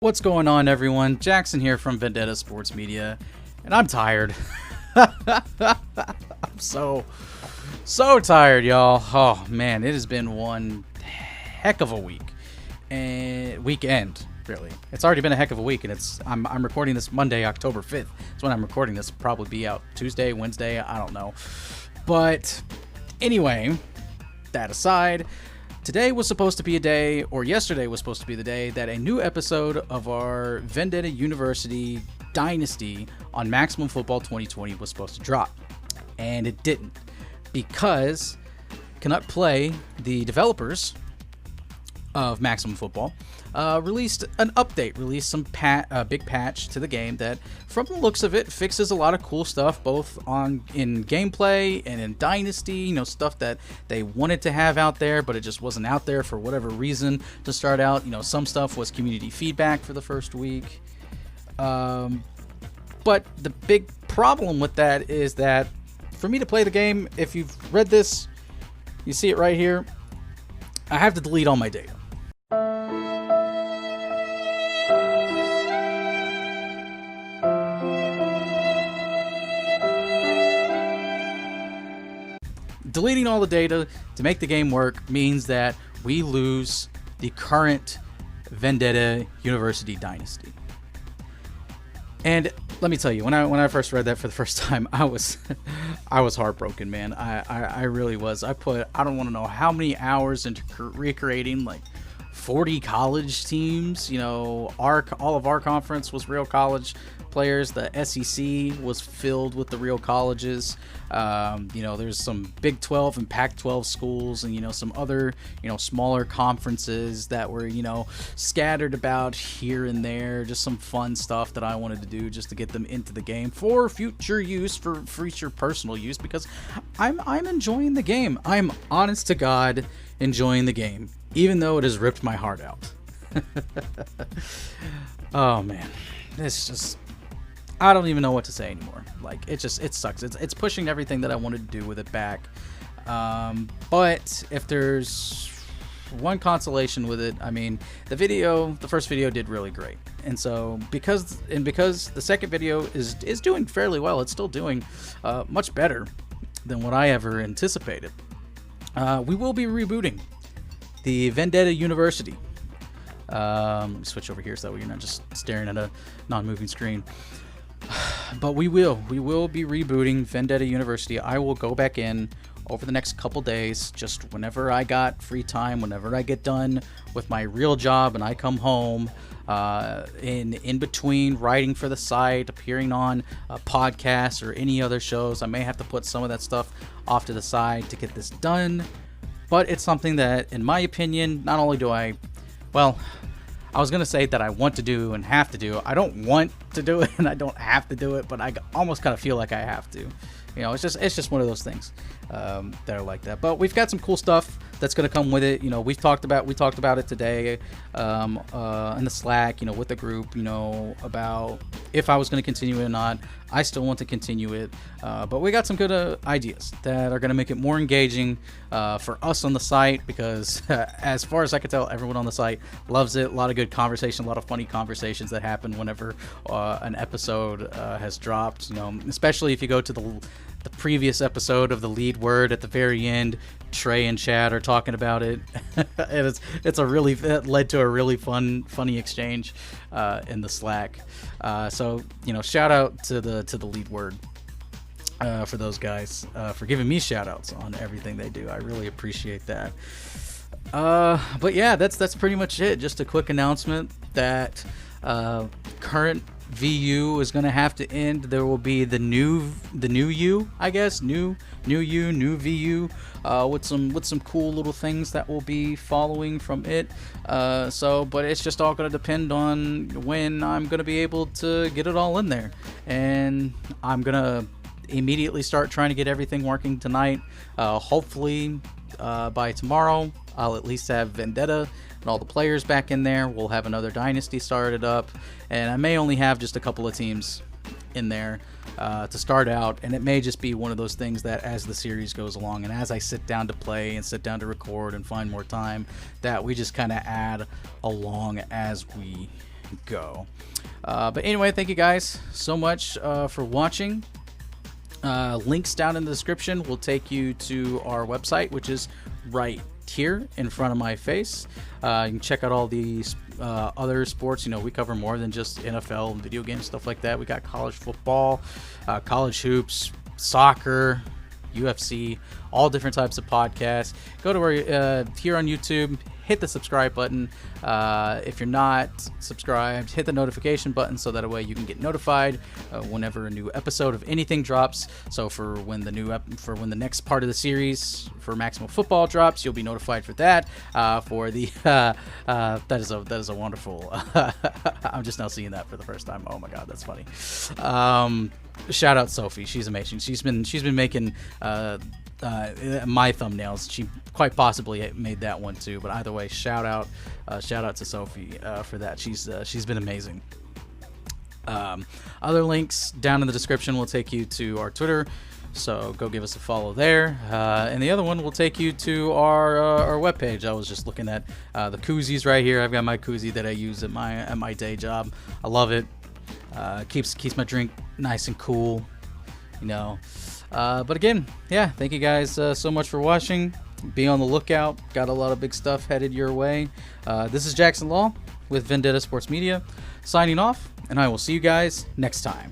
What's going on, everyone? Jackson here from Vendetta Sports Media, and I'm tired. I'm so tired, y'all. Oh man, it has been one heck of a week and weekend. Really, it's already been a heck of a week, and I'm recording this Monday, October 5th. That's when I'm recording this. It'll probably be out Tuesday, Wednesday. I don't know, but anyway, that aside. Today was supposed to be a day, or yesterday was supposed to be the day, that a new episode of our Vendetta University Dynasty on Maximum Football 2020 was supposed to drop. And it didn't. Because Cannot Play, the developers of Maximum Football, released an update, released some big patch to the game that, from the looks of it, fixes a lot of cool stuff, both in gameplay and in Dynasty. You know, stuff that they wanted to have out there, but it just wasn't out there for whatever reason to start out. You know, some stuff was community feedback for the first week. But the big problem with that is that for me to play the game, if you've read this, you see it right here, I have to delete all my data. Deleting all the data to make the game work means that we lose the current Vendetta University Dynasty. And let me tell you, when I first read that for the first time, I was heartbroken, man. I really was. I don't want to know how many hours into recreating like 40 college teams. You know, all of our conference was real college players. The SEC was filled with the real colleges. You know, there's some Big 12 and Pac-12 schools, and, you know, some other, you know, smaller conferences that were, you know, scattered about here and there. Just some fun stuff that I wanted to do just to get them into the game for future use, for future personal use, because I'm enjoying the game. I'm honest to God enjoying the game, even though it has ripped my heart out. Oh man, it's just, I don't even know what to say anymore. Like, it sucks. It's pushing everything that I wanted to do with it back. But if there's one consolation with it, I mean, the first video did really great. And so because the second video is doing fairly well, it's still doing much better than what I ever anticipated. We will be rebooting the Vendetta University. Let me switch over here so that you're not just staring at a non-moving screen. But we will be rebooting Vendetta University. I will go back in over the next couple days, just whenever I got free time, whenever I get done with my real job and I come home, in between writing for the site, appearing on podcasts or any other shows. I may have to put some of that stuff off to the side to get this done, but it's something that, in my opinion, not only do I was going to say that I want to do and have to do. I don't want to do it and I don't have to do it, but I almost kind of feel like I have to. You know, it's just one of those things that are like that. But we've got some cool stuff that's going to come with it. You know, we talked about it today in the Slack, you know, with the group, you know, about if I was going to continue it or not. I still want to continue it, but we got some good ideas that are going to make it more engaging for us on the site, because as far as I can tell, everyone on the site loves it. A lot of good conversation, a lot of funny conversations that happen whenever an episode has dropped. You know, especially if you go to the previous episode of the lead word at the very end, Trey and Chad are talking about it. It led to a really funny exchange in the Slack. So, you know, shout out to the lead word for those guys for giving me shout outs on everything they do. I really appreciate that. But yeah, that's pretty much it. Just a quick announcement that current VU is going to have to end. There will be the new U, I guess, new VU, with some cool little things that will be following from it. But it's just all going to depend on when I'm going to be able to get it all in there, and I'm going to immediately start trying to get everything working tonight. Hopefully by tomorrow I'll at least have Vendetta and all the players back in there. We'll have another Dynasty started up, and I may only have just a couple of teams in there to start out, and it may just be one of those things that as the series goes along and as I sit down to play and sit down to record and find more time, that we just kind of add along as we go. But anyway, thank you guys so much for watching. Links down in the description will take you to our website, which is right here in front of my face. You can check out all these other sports. You know, we cover more than just NFL and video games, stuff like that. We got college football, college hoops, soccer, UFC, all different types of podcasts. Go to where here on YouTube, hit the subscribe button. If you're not subscribed, hit the notification button so that way you can get notified whenever a new episode of anything drops. So for when the next part of the series for Maximum Football drops, you'll be notified for that. For the that is a wonderful. I'm just now seeing that for the first time. Oh my god, that's funny. Shout out Sophie, she's amazing. She's been making my thumbnails. She quite possibly made that one too, but either way, shout out to Sophie for that. She's been amazing. Other links down in the description will take you to our Twitter, so go give us a follow there, and the other one will take you to our webpage. I was just looking at the koozies right here. I've got my koozie that I use at my day job. I love it. Keeps my drink nice and cool, you know. But again, yeah, thank you guys so much for watching. Be on the lookout. Got a lot of big stuff headed your way. This is Jackson Law with Vendetta Sports Media, signing off, and I will see you guys next time.